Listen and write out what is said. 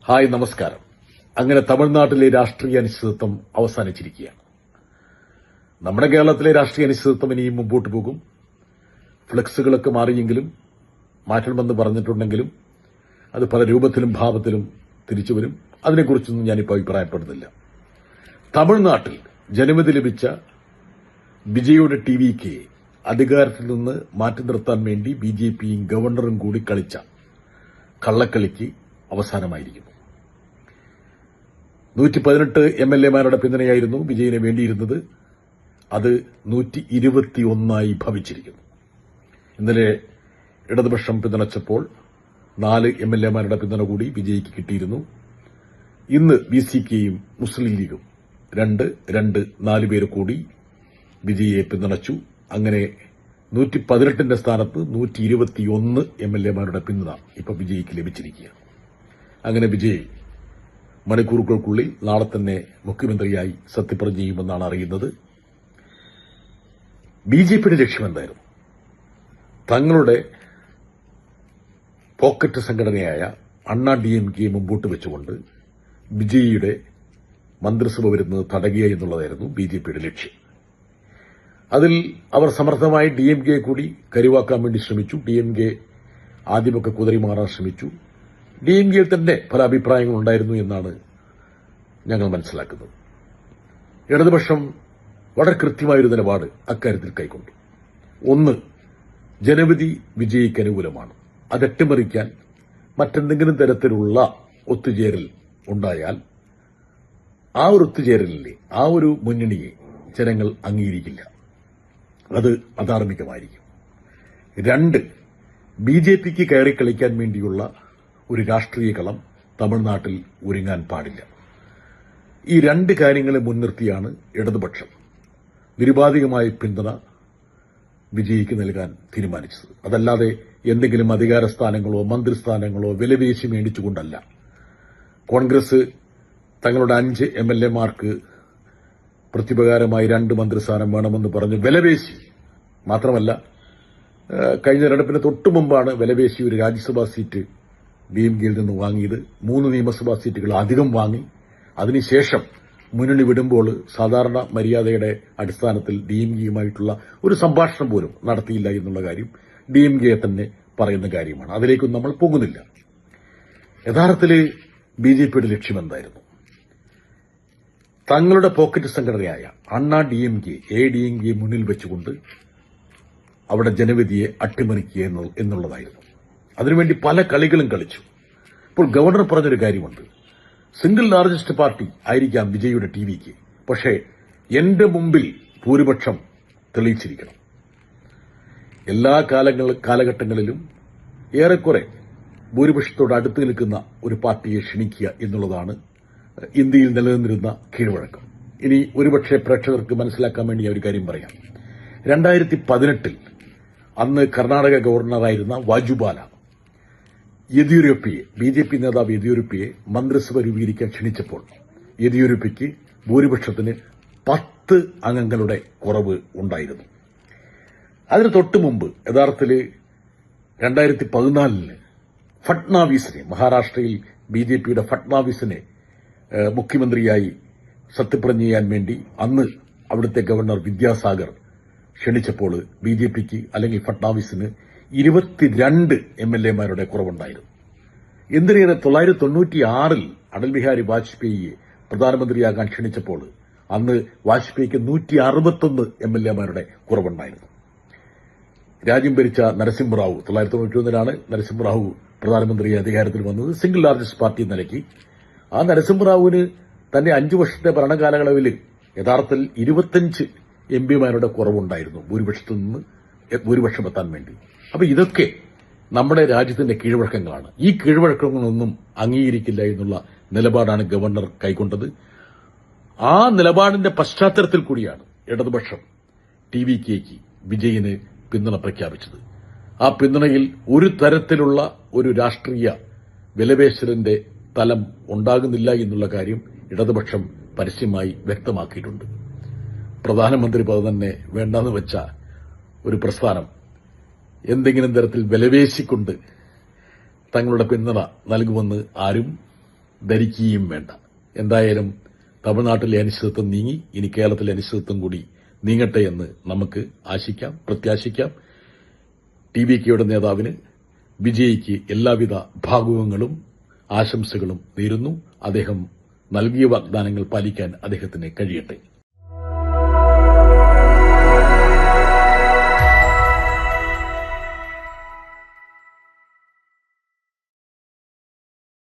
Hi, നമസ്കാരം. അങ്ങനെ തമിഴ്നാട്ടിലെ രാഷ്ട്രീയ അനിശ്ചിതത്വം അവസാനിച്ചിരിക്കുകയാണ്. നമ്മുടെ കേരളത്തിലെ രാഷ്ട്രീയ അനിശ്ചിതത്വം ഇനിയും മുമ്പോട്ട് പോകും. ഫ്ലെക്സുകളൊക്കെ മാറിയെങ്കിലും മാറ്റണമെന്ന് പറഞ്ഞിട്ടുണ്ടെങ്കിലും അത് പല രൂപത്തിലും ഭാവത്തിലും തിരിച്ചുവരും. അതിനെക്കുറിച്ചൊന്നും ഞാനിപ്പോൾ അഭിപ്രായപ്പെടുന്നില്ല. തമിഴ്നാട്ടിൽ ജനവിധി ലഭിച്ച വിജയുടെ ടിവിക്ക് അധികാരത്തിൽ നിന്ന് മാറ്റി നിർത്താൻ വേണ്ടി ബിജെപിയും ഗവർണറും കൂടി കളിച്ച കള്ളക്കളിക്ക് അവസാനമായിരിക്കുന്നു. 118 MLA-മാരുടെ പിന്തുണയായിരുന്നു വിജയിന് വേണ്ടിയിരുന്നത്. അത് 121 ഭവിച്ചിരിക്കുന്നു. ഇന്നലെ ഇടതുപക്ഷം പിന്തുണച്ചപ്പോൾ 4 MLA-മാരുടെ പിന്തുണ കൂടി വിജയിക്ക് കിട്ടിയിരുന്നു. ഇന്ന് BCKയും മുസ്ലിം ലീഗും 4 പേര് കൂടി വിജയിയെ പിന്തുണച്ചു. അങ്ങനെ 118 സ്ഥാനത്ത് 121 MLA-മാരുടെ പിന്തുണ ഇപ്പോൾ വിജയിക്ക് ലഭിച്ചിരിക്കുകയാണ്. അങ്ങനെ വിജയ് മണിക്കൂറുകൾക്കുള്ളിൽ നാളെ തന്നെ മുഖ്യമന്ത്രിയായി സത്യപ്രതിജ്ഞ ചെയ്യുമെന്നാണ് അറിയുന്നത്. ബിജെപിയുടെ ലക്ഷ്യമെന്തായിരുന്നു? തങ്ങളുടെ പോക്കറ്റ് സംഘടനയായ അണ്ണാ DMK മുമ്പോട്ട് വെച്ചുകൊണ്ട് വിജയിയുടെ മന്ത്രിസഭ വരുന്നത് തടയുക എന്നുള്ളതായിരുന്നു ബിജെപിയുടെ ലക്ഷ്യം. അതിൽ അവർ സമർത്ഥമായി DMK കൂടി കരുവാക്കാൻ വേണ്ടി ശ്രമിച്ചു. DMK ആദ്യമൊക്കെ കുതറി മാറാൻ ശ്രമിച്ചു. DMKയിൽ തന്നെ പല അഭിപ്രായങ്ങൾ ഉണ്ടായിരുന്നു എന്നാണ് ഞങ്ങൾ മനസ്സിലാക്കുന്നത്. ഇടതുപക്ഷം വളരെ കൃത്യമായൊരു നിലപാട് അക്കാര്യത്തിൽ കൈക്കൊണ്ടു. ഒന്ന്, ജനവിധി വിജയിക്ക് അനുകൂലമാണ്. അത് അട്ടിമറിക്കാൻ മറ്റെന്തെങ്കിലും തരത്തിലുള്ള ഒത്തുചേരൽ ഉണ്ടായാൽ ആ ഒരു ഒത്തുചേരലിനെ, ആ ഒരു മുന്നണിയെ ജനങ്ങൾ അംഗീകരിക്കില്ല. അത് അധാർമികമായിരിക്കും. 2, BJPക്ക് കയറി കളിക്കാൻ വേണ്ടിയുള്ള ഒരു രാഷ്ട്രീയ കളം തമിഴ്നാട്ടിൽ ഒരുങ്ങാൻ പാടില്ല. ഈ 2 കാര്യങ്ങളെ മുൻനിർത്തിയാണ് ഇടതുപക്ഷം നിരുപാധികമായ പിന്തുണ വിജയിക്ക് നൽകാൻ തീരുമാനിച്ചത്. അതല്ലാതെ എന്തെങ്കിലും അധികാര സ്ഥാനങ്ങളോ മന്ത്രിസ്ഥാനങ്ങളോ വിലപേശി മേടിച്ചുകൊണ്ടല്ല. കോൺഗ്രസ് തങ്ങളുടെ 5 MLA-മാർക്ക് പ്രത്യുപകാരമായി 2 മന്ത്രിസ്ഥാനം വേണമെന്ന് പറഞ്ഞ് വിലപേശി. മാത്രമല്ല, കഴിഞ്ഞ തെരഞ്ഞെടുപ്പിന് തൊട്ടുമുമ്പാണ് വിലപേശി ഒരു രാജ്യസഭാ സീറ്റ് DMKയിൽ നിന്ന് വാങ്ങിയത്. 3 നിയമസഭാ സീറ്റുകൾ അധികം വാങ്ങി. അതിനുശേഷം മുന്നണി വിടുമ്പോൾ സാധാരണ മര്യാദയുടെ അടിസ്ഥാനത്തിൽ DMKയുമായിട്ടുള്ള ഒരു സംഭാഷണം പോലും നടത്തിയില്ല എന്നുള്ള കാര്യം DMKയെ തന്നെ പറയുന്ന കാര്യമാണ്. അതിലേക്കൊന്നും നമ്മൾ പോകുന്നില്ല. യഥാർത്ഥത്തിൽ BJPയുടെ ലക്ഷ്യമെന്തായിരുന്നു? തങ്ങളുടെ പോക്കറ്റ് സംഘടനയായ അണ്ണാ DMK, ADMK മുന്നിൽ വെച്ചുകൊണ്ട് അവിടെ ജനവിധിയെ അട്ടിമറിക്കുക എന്നുള്ളതായിരുന്നു. അതിനുവേണ്ടി പല കളികളും കളിച്ചു. ഇപ്പോൾ ഗവർണർ പറഞ്ഞൊരു കാര്യമുണ്ട്. സിംഗിൾ ലാർജസ്റ്റ് പാർട്ടി ആയിരിക്കാം വിജയുടെ ടിവിക്ക്, പക്ഷേ എന്റെ മുമ്പിൽ ഭൂരിപക്ഷം തെളിയിച്ചിരിക്കണം. എല്ലാ കാലഘട്ടങ്ങളിലും ഏറെക്കുറെ ഭൂരിപക്ഷത്തോട് അടുത്ത് നിൽക്കുന്ന ഒരു പാർട്ടിയെ ക്ഷണിക്കുക എന്നുള്ളതാണ് ഇന്ത്യയിൽ നിലനിന്നിരുന്ന കീഴ്വഴക്കം. ഇനി ഒരുപക്ഷെ പ്രേക്ഷകർക്ക് മനസ്സിലാക്കാൻ വേണ്ടി ഒരു കാര്യം പറയാം. 2018 അന്ന് കർണാടക ഗവർണറായിരുന്ന വാജുബാല യെദ്യൂരപ്പയെ, BJP നേതാവ് യെദ്യൂരപ്പയെ മന്ത്രിസഭ രൂപീകരിക്കാൻ ക്ഷണിച്ചപ്പോൾ യെദ്യൂരപ്പയ്ക്ക് ഭൂരിപക്ഷത്തിന് 10 അംഗങ്ങളുടെ കുറവ് ഉണ്ടായിരുന്നു. അതിന് തൊട്ടു മുമ്പ് യഥാർത്ഥത്തിൽ 2014 ഫട്നാവിസിനെ, മഹാരാഷ്ട്രയിൽ BJPയുടെ ഫട്നാവിസിനെ മുഖ്യമന്ത്രിയായി സത്യപ്രതിജ്ഞ ചെയ്യാൻ വേണ്ടി അന്ന് അവിടുത്തെ ഗവർണർ വിദ്യാസാഗർ ക്ഷണിച്ചപ്പോൾ BJPക്ക് അല്ലെങ്കിൽ ഫട്നാവിസിന് 22 MLA-മാരുടെ കുറവുണ്ടായിരുന്നു. എന്തിനേറെ 1996 അടൽ ബിഹാരി വാജ്പേയിയെ പ്രധാനമന്ത്രിയാകാൻ ക്ഷണിച്ചപ്പോൾ അന്ന് വാജ്പേയിക്ക് 161 MLA-മാരുടെ കുറവുണ്ടായിരുന്നു. രാജ്യം ഭരിച്ച നരസിംഹറാവു 1991 നരസിംഹറാവു പ്രധാനമന്ത്രി അധികാരത്തിൽ വന്നത് സിംഗിൾ ലാർജസ്റ്റ് പാർട്ടി എന്ന നിലയ്ക്ക്. ആ നരസിംഹറാവുവിന് തന്റെ 5 വർഷത്തെ ഭരണകാലയളവിൽ യഥാർത്ഥത്തിൽ 25 MP-മാരുടെ കുറവുണ്ടായിരുന്നു ഭൂരിപക്ഷത്തിൽ നിന്ന് ഭൂരിപക്ഷമെത്താൻ വേണ്ടി. അപ്പൊ ഇതൊക്കെ നമ്മുടെ രാജ്യത്തിന്റെ കീഴ്വഴക്കങ്ങളാണ്. ഈ കീഴ്വഴക്കങ്ങളൊന്നും അംഗീകരിക്കില്ല എന്നുള്ള നിലപാടാണ് ഗവർണർ കൈക്കൊണ്ടത്. ആ നിലപാടിന്റെ പശ്ചാത്തലത്തിൽ കൂടിയാണ് ഇടതുപക്ഷം TVKക്ക് വിജയിന് പിന്തുണ പ്രഖ്യാപിച്ചത്. ആ പിന്തുണയിൽ ഒരു തരത്തിലുള്ള ഒരു രാഷ്ട്രീയ വിലപേശലിന്റെ തലം ഉണ്ടാകുന്നില്ല എന്നുള്ള കാര്യം ഇടതുപക്ഷം പരസ്യമായി വ്യക്തമാക്കിയിട്ടുണ്ട്. പ്രധാനമന്ത്രി പദം തന്നെ വേണ്ടെന്ന് വെച്ച ഒരു പ്രസ്ഥാനം എന്തെങ്കിലും തരത്തിൽ വിലപേശിക്കൊണ്ട് തങ്ങളുടെ പിന്തുണ നൽകുമെന്ന് ആരും ധരിക്കുകയും വേണ്ട. എന്തായാലും തമിഴ്നാട്ടിലെ അനിശ്ചിതത്വം നീങ്ങി, ഇനി കേരളത്തിലെ അനിശ്ചിതത്വം കൂടി നീങ്ങട്ടെ എന്ന് നമുക്ക് ആശിക്കാം, പ്രത്യാശിക്കാം. TVKയുടെ നേതാവിന് വിജയിക്ക് എല്ലാവിധ ഭാഗങ്ങളും ആശംസകളും നേരുന്നു. അദ്ദേഹം നൽകിയ വാഗ്ദാനങ്ങൾ പാലിക്കാൻ അദ്ദേഹത്തിന് കഴിയട്ടെ.